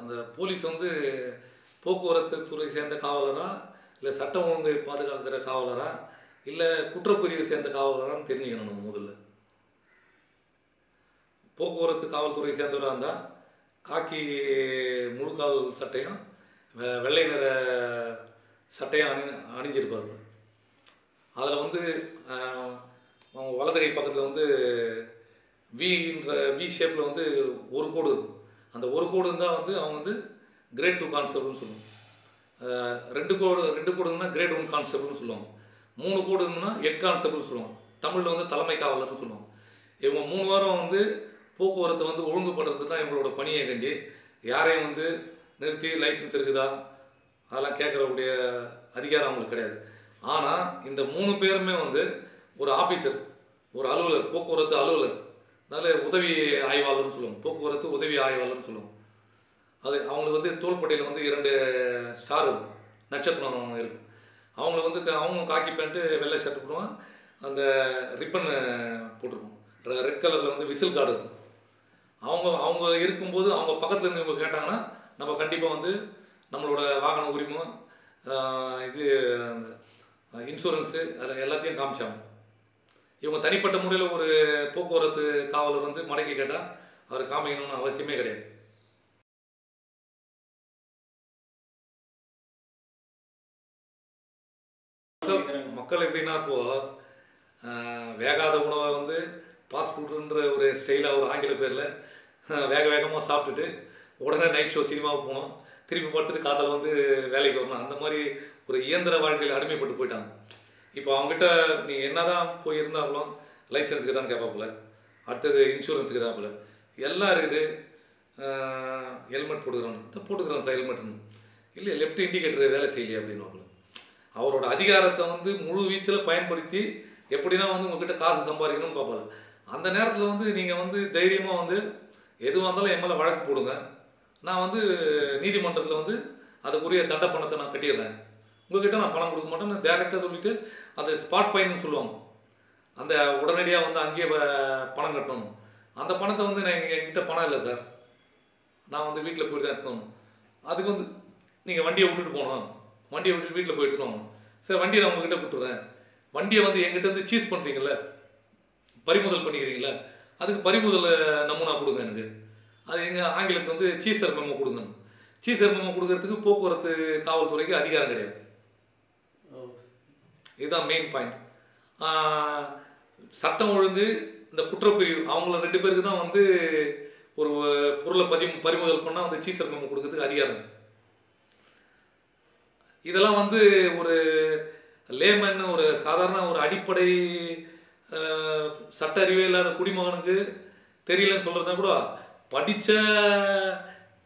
அந்த போலீஸ் வந்து போக்குவரத்து துறை சேர்ந்த காவலரா, இல்லை சட்டம் ஒழுங்கை பாதுகாக்கிற காவலரா, இல்லை குற்றப்பிரிவை சேர்ந்த காவலரான்னு தெரிஞ்சுக்கணும் நம்ம முதல்ல. போக்குவரத்து காவல்துறை சேர்ந்தவராக இருந்தால் காக்கி முழுக்கால் சட்டையும் வெள்ளை நிற சட்டையும் அணிஞ்சிருப்பார்கள். அதில் வந்து அவங்க வலது கை பக்கத்தில் வந்து வி ஷேப்பில் வந்து ஒரு கோடு இருக்கும். அந்த ஒரு கோடு இருந்தால் வந்து அவங்க வந்து கிரேட் 2 கான்ஸ்டபிள்னு சொல்லுவாங்க. ரெண்டு கோடுன்னா கிரேட் 1 கான்ஸ்டபிள்னு சொல்லுவாங்க. 3 கோடு இருந்துன்னா ஹெட் கான்ஸ்டபிள் சொல்லுவாங்க. தமிழில் வந்து தலைமை காவலர்னு சொல்லுவாங்க. இவங்க 3 வாரம் வந்து போக்குவரத்தை வந்து ஒழுங்குபடுறது தான் இவங்களோட பணியை கண்டி யாரையும் வந்து நிறுத்தி லைசன்ஸ் இருக்குதா அதெல்லாம் கேட்குறக்கூடிய அதிகாரம் அவங்களுக்கு கிடையாது. ஆனால் இந்த 3 பேருமே வந்து ஒரு ஆஃபீஸர், ஒரு அலுவலர், போக்குவரத்து அலுவலர், அதனால் உதவி ஆய்வாளர்னு சொல்லுவாங்க. போக்குவரத்து உதவி ஆய்வாளர்னு சொல்லுவாங்க. அது அவங்களுக்கு வந்து தோள்பட்டையில் வந்து 2 ஸ்டார் இருக்கும், நட்சத்திரம் இருக்கும். அவங்கள வந்து அவங்க காக்கி பேண்ட்டு வெள்ளை ஷர்ட் போடுவாங்க, அந்த ரிப்பன் போட்டிருப்போம், ரெட் கலரில் வந்து விசில் கார்டு இருக்கும். அவங்க இருக்கும்போது அவங்க பக்கத்தில் இருந்து இவங்க கேட்டாங்கன்னா நம்ம கண்டிப்பாக வந்து நம்மளோட வாகன உரிமம், இது இன்சூரன்ஸு அதில் எல்லாத்தையும் காமிச்சாங்க. இவங்க தனிப்பட்ட முறையில் ஒரு போக்குவரத்து காவலர் வந்து மடக்கி கேட்டால் அவர் காமிக்கணும்னு அவசியமே கிடையாது. மக்கள் எப்படின்னா இப்போது வேகாத உணவை வந்து ஃபாஸ்ட் ஃபுட்டுன்ற ஒரு ஸ்டைலாக ஒரு ஆங்கில பேரில் வேகமாக சாப்பிட்டுட்டு உடனே நைட் ஷோ சினிமாவுக்கு போனோம், திருப்பி படுத்துட்டு காலையில் வந்து வேலைக்கு வரணும். அந்த மாதிரி ஒரு இயந்திர வாழ்க்கையில் அடிமைப்பட்டு போயிட்டாங்க. இப்போ அவங்ககிட்ட நீங்கள் என்ன தான் போயிருந்தாலும் லைசன்ஸுக்கு தான் கேட்பாப்புல, அடுத்தது இன்சூரன்ஸுக்கு தாப்புல, எல்லாம் இருக்குது. ஹெல்மெட் போட்டுக்கிறோம் சார் ஹெல்மெட்னு, இல்லை லெஃப்ட் இண்டிகேட்டர் வேலை செய்யலையே அப்படின்வாப்புல. அவரோட அதிகாரத்தை வந்து முழு வீச்சில் பயன்படுத்தி எப்படின்னா வந்து உங்ககிட்ட காசு சம்பாதிக்கணும்னு பார்ப்பாங்க. அந்த நேரத்தில் வந்து நீங்கள் வந்து தைரியமாக வந்து எதுவாக இருந்தாலும் என் மேலே வழக்கு போடுங்க, நான் வந்து நீதிமன்றத்தில் வந்து அதுக்குரிய தண்ட பணத்தை நான் கட்டிடுறேன், உங்கள்கிட்ட நான் பணம் கொடுக்க மாட்டேன்னு டேரெக்டாக சொல்லிவிட்டு அந்த ஸ்பாட் பாயிண்ட்னு சொல்லுவாங்க. அந்த உடனடியாக வந்து அங்கேயே பணம் கட்டணும். அந்த பணத்தை வந்து நான் என்கிட்ட பணம் இல்லை சார், நான் வந்து வீட்டில் போய்ட்டு தான் எடுத்துக்கணும். அதுக்கு வந்து நீங்கள் வண்டியை விட்டுட்டு போகணும், வண்டியை விட்டுட்டு வீட்டில் போய் எடுத்துட்டு வாங்க சார், வண்டியை நான் உங்ககிட்ட கொடுத்துட்றேன். வண்டியை வந்து எங்கிட்ட வந்து சீஸ் பண்ணுறீங்கள, பறிமுதல் பண்ணிக்கிறீங்களா, அதுக்கு பறிமுதல் நமூனா கொடுங்க எனக்கு. அது எங்கள் ஆங்கிலத்தில் வந்து சீசர் மெமோ கொடுங்க. சீசர் மெமோ கொடுக்கறதுக்கு போக்குவரத்து காவல்துறைக்கு அதிகாரம் கிடையாது. இதுதான் மெயின் பாயிண்ட். சட்டம் ஒழுங்கு, இந்த குற்றப்பிரிவு, அவங்கள 2 பேருக்கு தான் வந்து ஒரு பொருளை பறிமுதல் பண்ணால் வந்து சீசர் மெமோ கொடுக்கறதுக்கு அதிகாரம். இதெல்லாம் வந்து ஒரு லேமன், ஒரு சாதாரண ஒரு அடிப்படை சட்ட அறிவே இல்லாத குடிமகனுக்கு தெரியலன்னு சொல்கிறதா கூட படித்த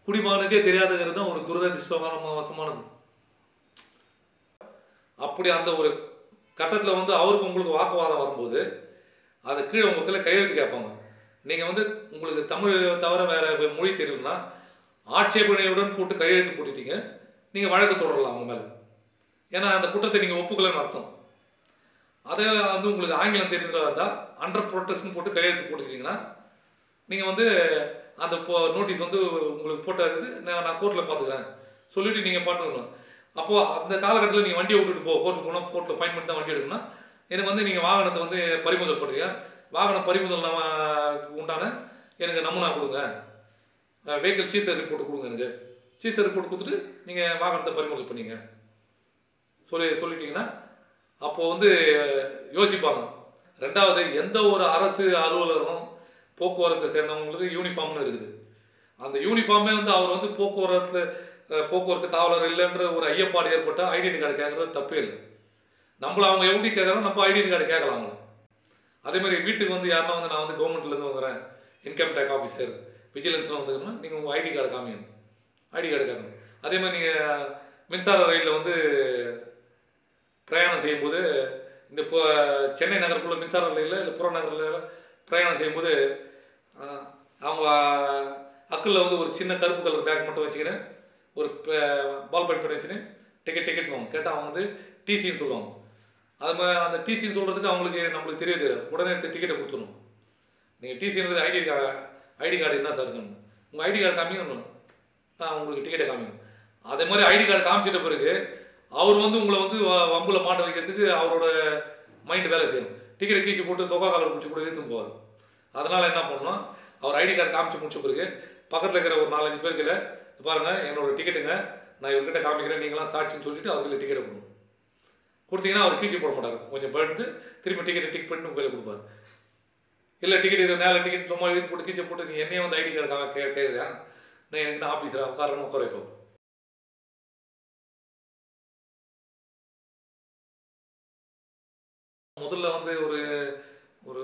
குடிமகனுக்கே தெரியாதுங்கிறது தான் ஒரு துரதிர்ஷ்டமான வசமானது. அப்படி அந்த ஒரு கட்டத்தில் வந்து அவருக்கு உங்களுக்கு வாக்குவாதம் வரும்போது அதை கீழே உங்களுக்கு கையெழுத்து கேட்பாங்க. நீங்கள் வந்து உங்களுக்கு தமிழ் தவிர வேறு மொழி தெரியலன்னா ஆட்சேபனையுடன் போட்டு கையெழுத்து போட்டுட்டீங்க, நீங்கள் வழக்கு தொடரலாம் அவங்க மேலே. ஏன்னா அந்த குற்றத்தை நீங்கள் ஒப்புக்கலன்னு அர்த்தம். அதே வந்து உங்களுக்கு ஆங்கிலம் தெரிஞ்சதாக இருந்தால் அண்டர் ப்ரொட்டஸ்ட்னு போட்டு கையெழுத்து போட்டுட்டீங்கன்னா நீங்கள் வந்து அந்த நோட்டீஸ் வந்து உங்களுக்கு போட்டது நான் கோர்ட்டில் பார்த்துக்கிறேன் சொல்லிவிட்டு நீங்கள் பார்த்துக்கணும். அப்போது அந்த காலகட்டத்தில் நீங்கள் வண்டியை விட்டுட்டு கோர்ட்டுக்கு போனால் கோர்ட்டில் ஃபைன் பண்ணி தான் வண்டி எடுக்கணும்னா எனக்கு வந்து நீங்கள் வாகனத்தை வந்து பறிமுதல் பண்ணுறீங்க, வாகனம் பறிமுதல் உண்டான எனக்கு நமூனா கொடுங்க, வெஹிக்கிள் சீசர் ரிப்போர்ட் கொடுங்க, எனக்கு சீசர் ரிப்போர்ட் கொடுத்துட்டு நீங்கள் வாகனத்தை பறிமுதல் பண்ணிங்க சொல்லிட்டீங்கன்னா அப்போது வந்து யோசிப்பாங்க. 2வது, எந்த ஒரு அரசு அலுவலரும் போக்குவரத்தை சேர்ந்தவங்களுக்கு யூனிஃபார்ம்னு இருக்குது. அந்த யூனிஃபார்மே வந்து அவர் வந்து போக்குவரத்து காவலர் இல்லைன்ற ஒரு ஐயப்பாடு ஏற்பட்டால் ஐடென்டி கார்டு கேட்குறது தப்பே இல்லை. நம்மளை அவங்க எப்படி கேட்குறாங்க, நம்ம ஐடென்டி கார்டு கேட்கலாம் அவங்கள. அதேமாதிரி வீட்டுக்கு வந்து யாருன்னா வந்து நான் வந்து கவர்மெண்ட்லேருந்து வந்துடுறேன், இன்கம் டேக்ஸ் ஆஃபீஸர், விஜிலன்ஸ்லாம் வந்துருக்குன்னா நீங்கள் உங்கள் ஐடி கார்டு காமிக்கணும், ஐடி கார்டு கேட்கணும். அதேமாதிரி நீங்கள் மின்சார ரயிலில் வந்து பிரயாணம் செய்யும்போது இந்த இப்போ சென்னை நகருக்குள்ள மின்சார ரயிலில் இல்லை புறநகரில் பிரயாணம் செய்யும்போது அவங்க அக்கில் வந்து ஒரு சின்ன கருப்பு கலர் பேக் மட்டும் வச்சுக்கிறேன், ஒரு பால் பாயிண்ட் பண்ணி வச்சுன்னு டிக்கெட் வாங்க கேட்டால் அவங்க வந்து டிசின்னு சொல்லுவாங்க. அது மாதிரி அந்த டிசின்னு சொல்கிறதுக்கு அவங்களுக்கு நம்மளுக்கு தெரியாது, உடனே டிக்கெட்டை கொடுத்துடணும். நீங்கள் டிசின்றது ஐடி கார்டு என்ன சார் இருக்கணும், உங்கள் ஐடி கார்டு காமிக்கணும், நான் உங்களுக்கு டிக்கெட்டை காமிக்கணும். அதே மாதிரி ஐடி கார்டு காமிச்சிட்ட பிறகு அவர் வந்து உங்களை வந்து வம்பில் மாட்ட வைக்கிறதுக்கு அவரோட மைண்டு வேலை செய்யணும். டிக்கெட்டை கீழ்ச்சி போட்டு சொகா காலர் பிடிச்சி கூட இழுத்துன்னு போவார். அதனால் என்ன பண்ணணும், அவர் ஐடி கார்டு காமிச்சு முடிச்ச பிறகு பக்கத்தில் இருக்கிற ஒரு 4-5 பேர்களை பாருங்கள் என்னோடய டிக்கெட்டுங்க, நான் இவர்கிட்ட காமிக்கிறேன், நீங்களாம் சாட்சின்னு சொல்லிவிட்டு அவர்களை டிக்கெட்டை கொடுக்கணும். கொடுத்தீங்கன்னா அவர் கீழ்ச்சி போட மாட்டார். கொஞ்சம் படுத்து திரும்பி டிக்கெட்டை டிக் பண்ணி உங்கள் கையில் கொடுப்பார். இல்லை டிக்கெட் இது மேலே டிக்கெட் சும்மா இழுத்து போட்டு கீழ்ச்சி போட்டு நீ என்னையே வந்து ஐடி கார்டு கேட்குறா, நான் எனக்கு தான் ஆஃபீஸில் உட்காரணும் உட்கார வைப்போம். முதல்ல வந்து ஒரு ஒரு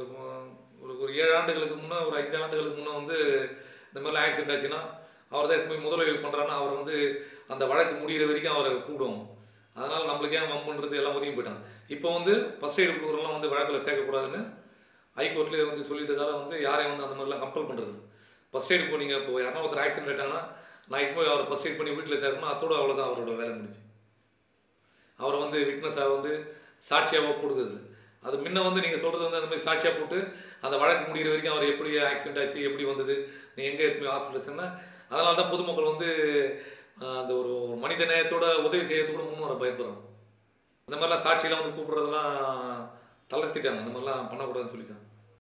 ஒரு 7 ஆண்டுகளுக்கு முன்னே, ஒரு 5 ஆண்டுகளுக்கு முன்னே வந்து இந்த மாதிரிலாம் ஆக்சிடென்ட் ஆச்சுன்னா அவர் தான் எப்பவுமே முதலுதவி பண்ணுறான்னா அவரை வந்து அந்த வழக்கு முடிகிற வரைக்கும் அவரை கூப்பிடுவோம். அதனால் நம்மளுக்கு ஏன் வம்புன்றது எல்லாம் ஒதுங்கி போயிட்டாங்க. இப்போ வந்து ஃபஸ்ட் எய்டு கொடுக்குறவங்களாம் வந்து வழக்கில் சேர்க்கக்கூடாதுன்னு ஹைகோர்ட்லேயே வந்து சொல்லிட்டதால வந்து யாரையும் வந்து அந்த மாதிரிலாம் கம்பல் பண்ணுறது. ஃபஸ்ட் எய்டு போனீங்க, இப்போ யாரா ஒருத்தர் ஆக்சிடென்ட் ஆகிட்டாங்கன்னா நான் இப்போ அவரை ஃபஸ்ட் எய்ட் பண்ணி வீட்டில் சேர்க்கணும், அதோட அவ்வளோதான் அவரோட வேலை முடிஞ்சு. அவரை வந்து விட்னஸாக வந்து சாட்சியாக போடுகிறது. அது முன்ன வந்து நீங்கள் சொல்கிறது வந்து அந்த மாதிரி சாட்சியாக போட்டு அந்த வழக்கு முடிகிற வரைக்கும் அவர் எப்படி ஆக்சிடென்ட் ஆச்சு, எப்படி வந்தது, நீ எங்கே எப்படி ஹாஸ்பிட்டல்ஸ்னா, அதனால தான் பொதுமக்கள் வந்து அந்த ஒரு மனித நேயத்தோட உதவி செய்யறது கூட முன் வர பயப்படுறாங்க. அந்த மாதிரிலாம் சாட்சியெல்லாம் வந்து கூப்பிட்றதெல்லாம் தளர்த்திட்டாங்க. அந்த மாதிரிலாம் பண்ணக்கூடாதுன்னு சொல்லிட்டாங்க.